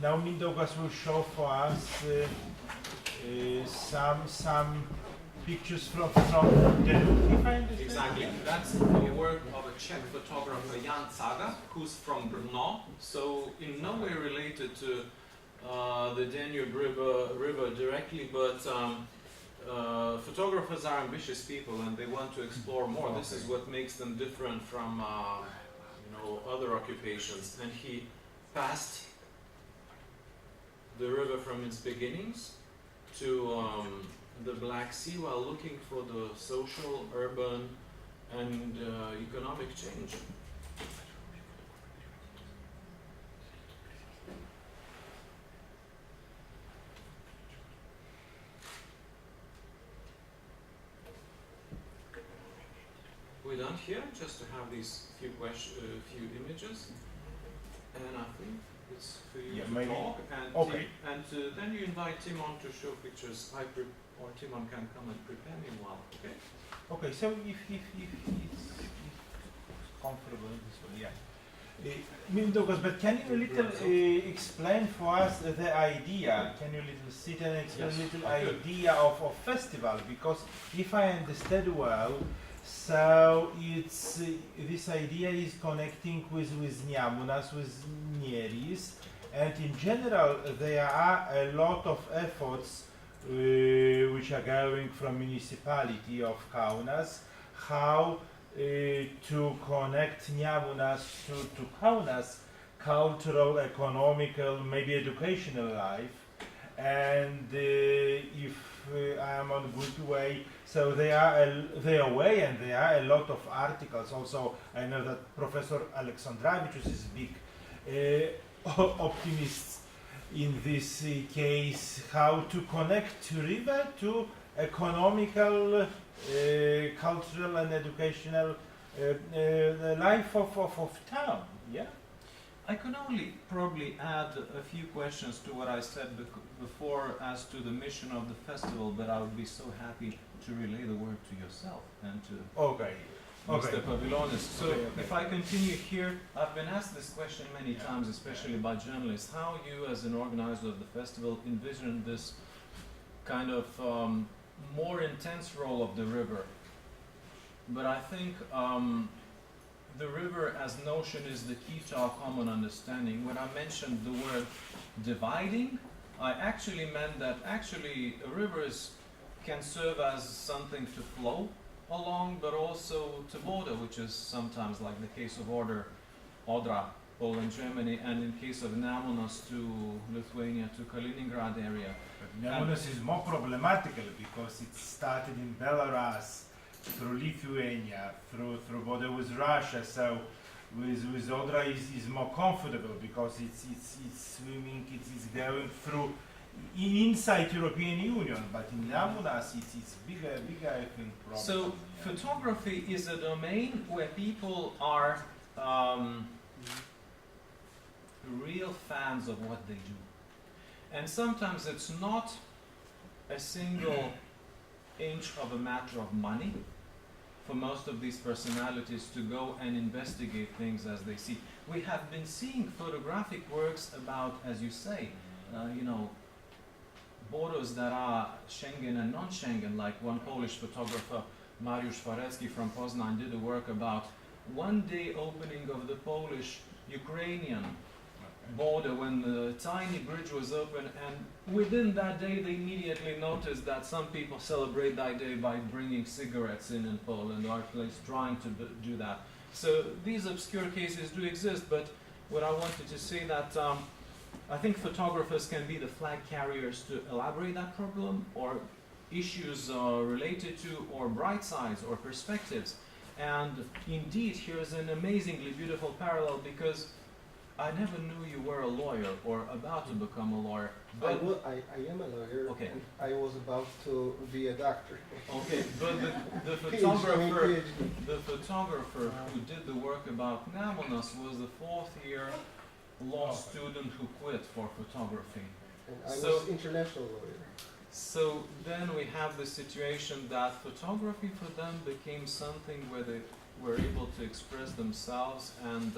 now Mindaugas will show for us some pictures from the look, if I understand. Exactly. That's the work of a Czech photographer, Jan Zaga, who's from Brno, so in no way related to the Danube River directly, but photographers are ambitious people and they want to explore more. Okay. This is what makes them different from other occupations. And he passed the river from its beginnings to the Black Sea while looking for the social, urban, and economic change. We're done here, just to have these few images, and I think it's for you to talk, and, okay. Then you invite Timon to show pictures. Or Timon can come and prepare meanwhile. Okay. Okay. So if it's comfortable in this way, yeah. But can you a little explain for us the idea? Can you little sit and explain a little idea of festival? Because if I understand well, so it's this idea is connecting with Nemunas, with Neris, and in general there are a lot of efforts which are going from municipality of Kaunas, how to connect Nemunas to Kaunas cultural, economical, maybe educational life, and if I am on good way. So they are away, and there are a lot of articles. Also, I know that Professor Aleksandravicius is big optimist in this case, how to connect river to economical, cultural, and educational the life of town. Yeah. I can only probably add a few questions to what I said before as to the mission of the festival, but I would be so happy to relay the word to yourself and to Mr. Pavilonis. So if I continue here, I've been asked this question many times, especially by journalists, how you as an organizer of the festival envision this kind of more intense role of the river. But I think the river as notion is the key to our common understanding. When I mentioned the word dividing, I actually meant that actually rivers can serve as something to flow along, but also to border, which is sometimes like the case of Odra, Poland, Germany, and in case of Nemunas to Lithuania, to Kaliningrad area. But Nemunas is more problematical because it started in Belarus, through Lithuania, through border with Russia. So with Odra is more comfortable because it's swimming, it's going through inside European Union. But in Nemunas it's bigger I think problem. So photography is a domain where people are real fans of what they do, and sometimes it's not a single inch of a matter of money for most of these personalities to go and investigate things as they see. We have been seeing photographic works about, as you say, borders that are Schengen and non-Schengen, like one Polish photographer, Mariusz Farecki from Poznań, did a work about one day opening of the Polish-Ukrainian border when the tiny bridge was open, and within that day they immediately noticed that some people celebrate that day by bringing cigarettes in Poland, or at least trying to do that. So these obscure cases do exist, but what I wanted to say that I think photographers can be the flag carriers to elaborate that problem or issues related to, or bright sides or perspectives. And indeed, here's an amazingly beautiful parallel, because I never knew you were a lawyer or about to become a lawyer. But I am a lawyer, okay. And I was about to be a doctor. Okay, but the photographer who did the work about Nemunas was the fourth-year law student who quit for photography. And I was international lawyer. So then we have the situation that photography for them became something where they were able to express themselves, and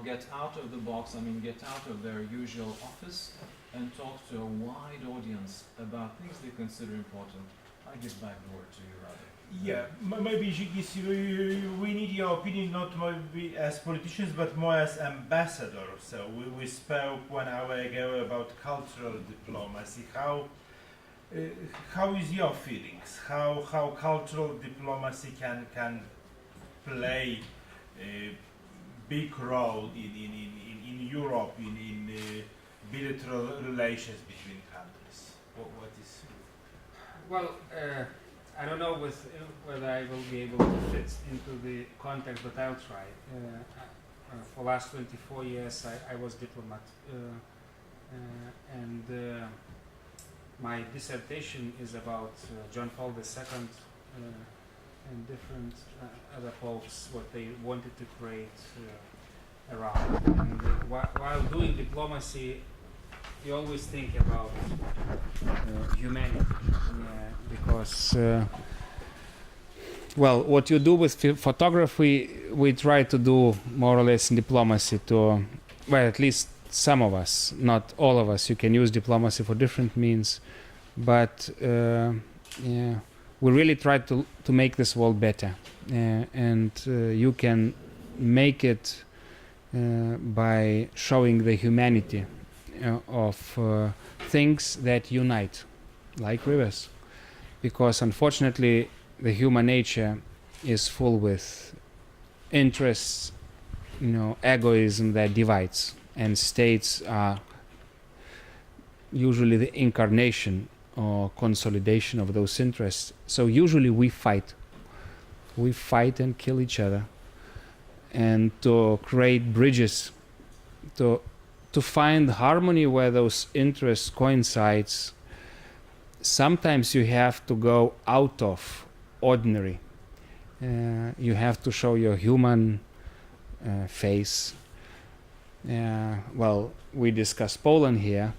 get out of the box, get out of their usual office and talk to a wide audience about things they consider important. I give back the word to you, rather. Yeah, maybe Žygis, we need your opinion not maybe as politicians but more as ambassadors. So we spoke 1 hour ago about cultural diplomacy. How is your feelings? How cultural diplomacy can play a big role in Europe in bilateral relations between countries? What is? Well, I don't know whether I will be able to fit into the context, but I'll try. For the last 24 years, I was diplomat, and my dissertation is about John Paul II and different other popes, what they wanted to create around. And while doing diplomacy, you always think about humanity, because well, what you do with photography, we try to do more or less in diplomacy to, well, at least some of us, not all of us. You can use diplomacy for different means, but yeah, we really try to make this world better, and you can make it by showing the humanity of things that unite, like rivers, because unfortunately the human nature is full with interests, egoism that divides, and states are usually the incarnation or consolidation of those interests. So usually we fight and kill each other, and to create bridges, to find harmony where those interests coincides, sometimes you have to go out of ordinary. You have to show your human face. Well, we discuss Poland here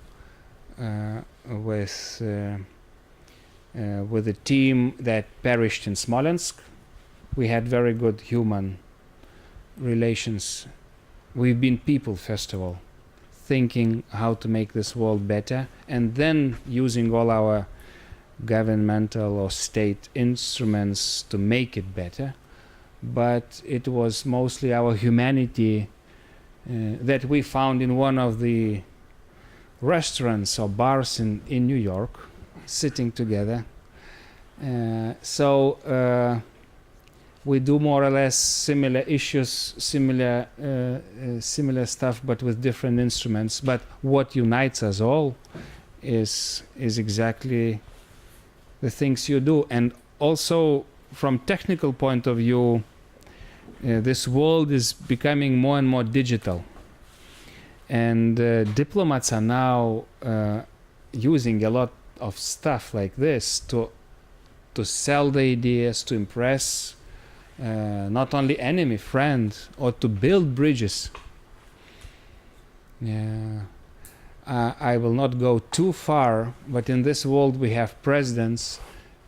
with a team that perished in Smolensk. We had very good human relations. We've been people, first of all, thinking how to make this world better, and then using all our governmental or state instruments to make it better. But it was mostly our humanity that we found in one of the restaurants or bars in New York, sitting together. So we do more or less similar issues, similar stuff, but with different instruments. But what unites us all is exactly the things you do. And also, from technical point of view, this world is becoming more and more digital. And diplomats are now using a lot of stuff like this to sell the ideas, to impress not only enemy, friend, or to build bridges. I will not go too far, but in this world we have presidents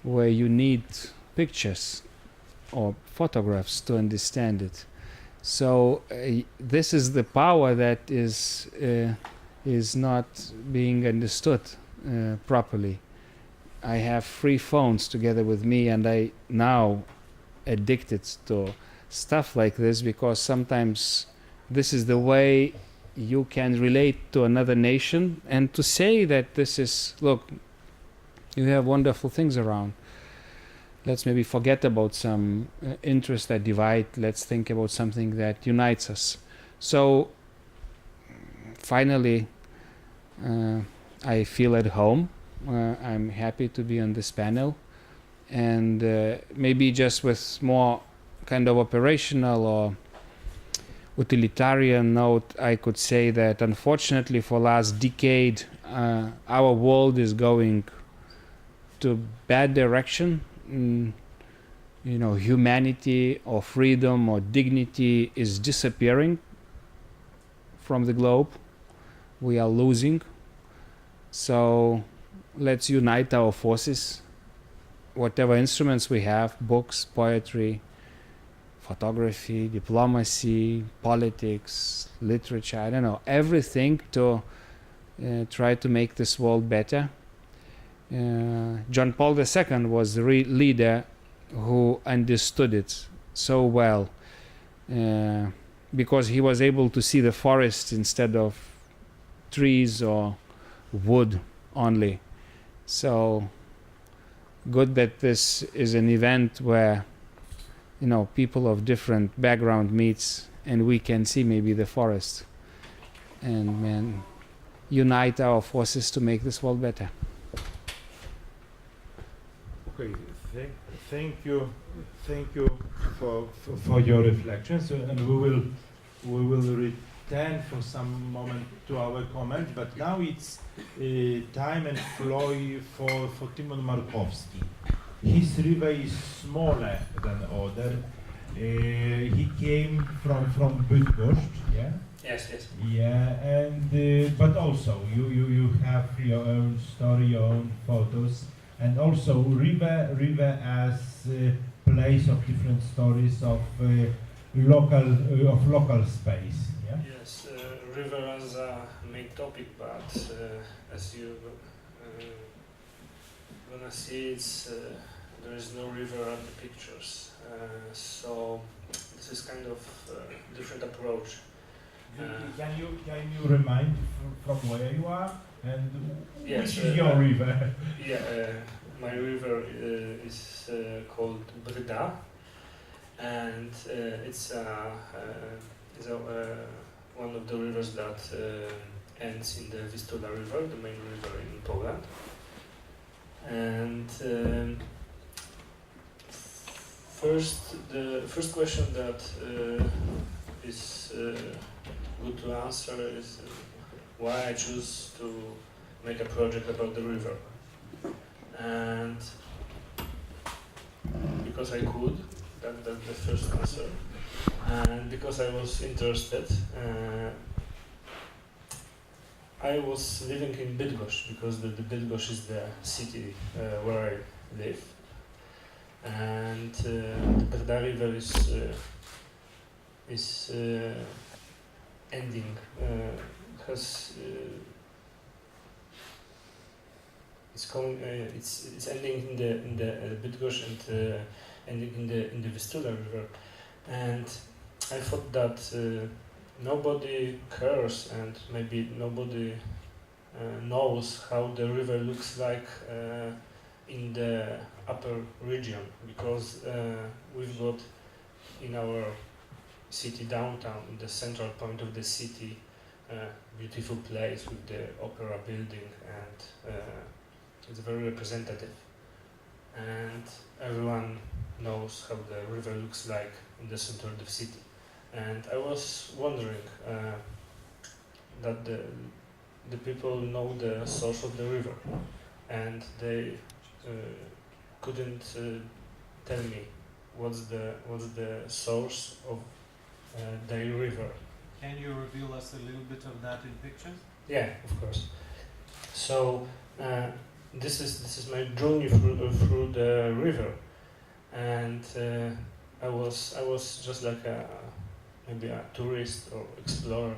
where you need pictures or photographs to understand it. So this is the power that is not being understood properly. I have 3 phones together with me, and I now addicted to stuff like this, because sometimes this is the way you can relate to another nation and to say that this is, look, you have wonderful things around. Let's maybe forget about some interests that divide. Let's think about something that unites us. So finally, I feel at home. I'm happy to be on this panel, and maybe just with more kind of operational or utilitarian note, I could say that unfortunately for last decade, our world is going to bad direction. Humanity or freedom or dignity is disappearing from the globe. We are losing. So let's unite our forces, whatever instruments we have, books, poetry, photography, diplomacy, politics, literature, I don't know, everything to try to make this world better. John Paul II was the leader who understood it so well, because he was able to see the forest instead of trees or wood only. So good that this is an event where, you know, people of different background meets and we can see maybe the forest and unite our forces to make this world better. Okay, thank you for your reflections, and we will return for some moment to our comments. But now it's time and floor for Timon Markowski. His river is smaller than other. He came from Bydgoszcz, yeah. Yes, yes. Yeah, and but also you have your own story, your own photos. And also river as a place of different stories of local space. Yeah? Yes, river as a main topic, but as you gonna see, it's there is no river at the pictures. So this is kind of different approach. Can you remind from where you are and Yes, which is your river? Yeah, my river is called Brda, and it's one of the rivers that ends in the Vistula River, the main river in Poland. And the first question that is good to answer is why I choose to make a project about the river. And because I could, that's the first answer. And because I was interested, I was living in Bydgoszcz, because the Bydgoszcz is the city where I live. And the Brda River is ending, it's ending in the Bydgoszcz and ending in the Vistula River, and I thought that nobody cares and maybe nobody knows how the river looks like in the upper region, because we've got in our city downtown, in the central point of the city, beautiful place with the opera building, and it's very representative, and everyone knows how the river looks like in the center of the city. And I was wondering that the people know the source of the river, and they couldn't tell me what's the source of their river. Can you reveal us a little bit of that in pictures? Yeah, of course. So this is my journey through the river, and I was just like maybe a tourist or explorer,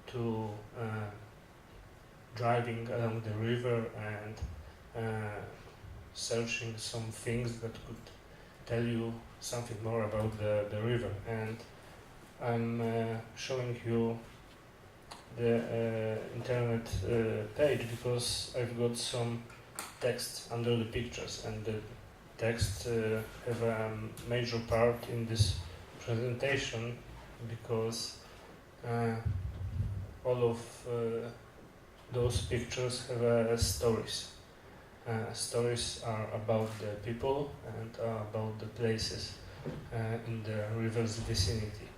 to driving along the river and searching some things that could tell you something more about the river. And I'm showing you the internet page because I've got some text under the pictures, and the text have a major part in this presentation, because all of those pictures have stories. Stories are about the people and about the places in the river's vicinity.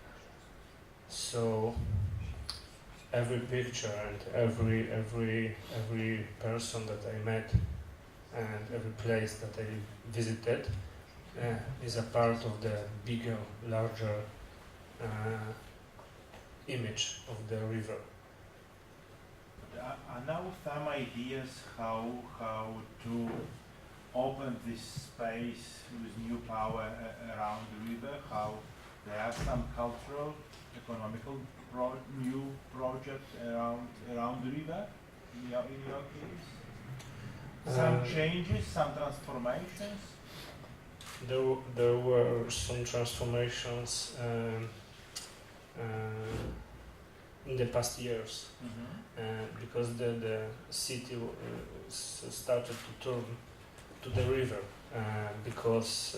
So every picture and every person that I met and every place that I visited is a part of the bigger, larger image of the river. Are now some ideas how to open this space with new power around the river? How there are some cultural, economical new project around the river in your case? Some changes, some transformations? There were some transformations in the past years, because the city started to turn to the river, because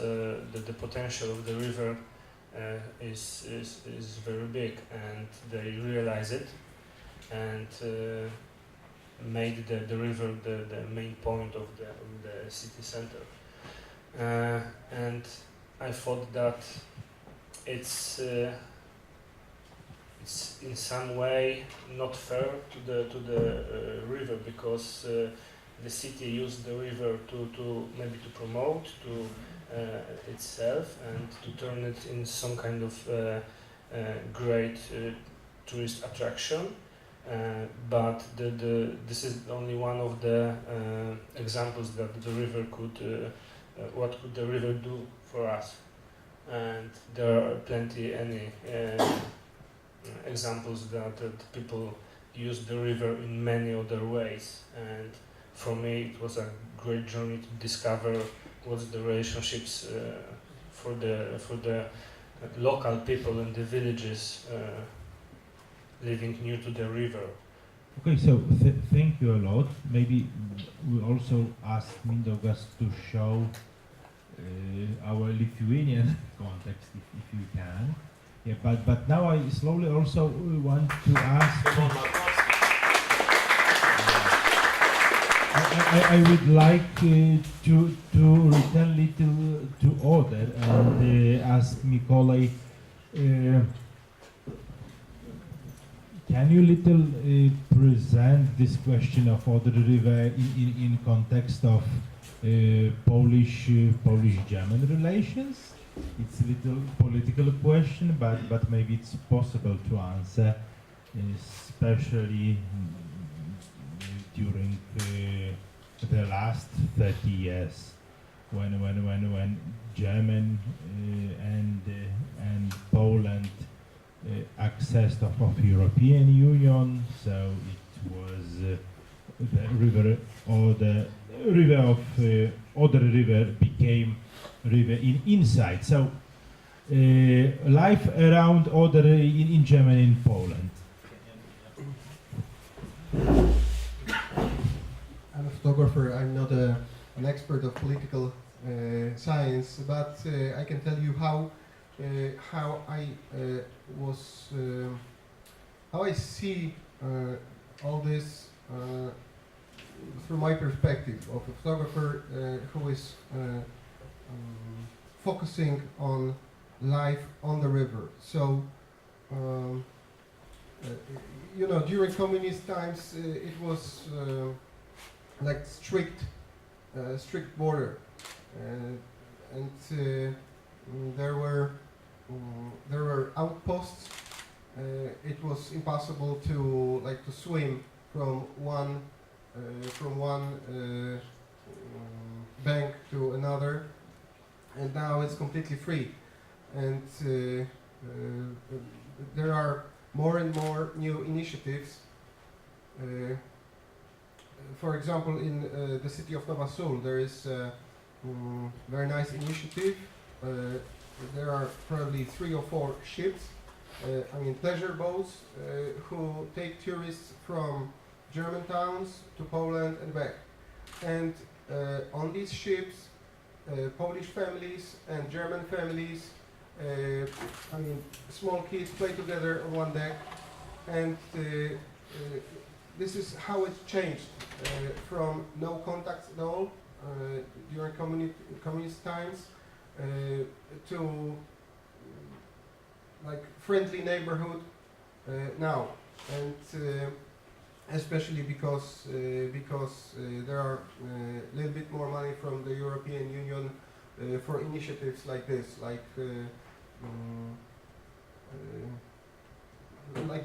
the potential of the river is very big, and they realize it, and made the river the main point of the city center. And I thought that it's in some way not fair to the river, because the city used the river to maybe to promote to itself and to turn it in some kind of great tourist attraction. But this is only one of the examples that the river could. What could the river do for us? And there are plenty examples that people use the river in many other ways. And for me, it was a great journey to discover what's the relationships for the local people in the villages living near to the river. Okay, so thank you a lot. Maybe we also ask Mindaugas to show our Lithuanian context, if you can. Yeah, but now I slowly also want to ask. I would like to return little to order and ask Mikołaj. Can you little present this question of Oder River in context of Polish-German relations? It's a little political question, but maybe it's possible to answer, especially during the last 30 years, when German and Poland access of European Union, so it was the river, or the river of Oder River became river inside. So life around Oder in Germany and Poland. I'm a photographer. I'm not an expert of political science, but I can tell you how I see all this through my perspective of a photographer who is focusing on life on the river. So, you know, during communist times, it was like strict border, and there were outposts. It was impossible to swim from one bank to another, and now it's completely free. And there are more and more new initiatives. For example, in the city of Nowa Sól, there is a very nice initiative. There are probably 3 or 4 ships, pleasure boats, who take tourists from German towns to Poland and back. And on these ships, Polish families and German families, small kids play together on one deck, and this is how it changed from no contacts at all during communist times to friendly neighborhood now, and especially because there are a little bit more money from the European Union for initiatives like this, like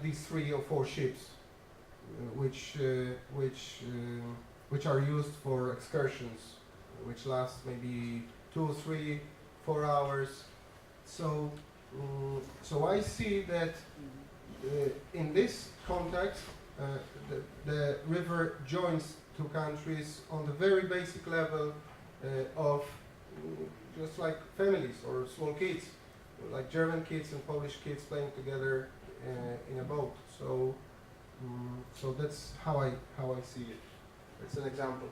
these 3 or 4 ships, which are used for excursions, which last maybe 2, 3, 4 hours. So So I see that in this context, the river joins two countries on the very basic level of just like families or small kids, like German kids and Polish kids playing together in a boat. So, so that's how I see it. It's an example.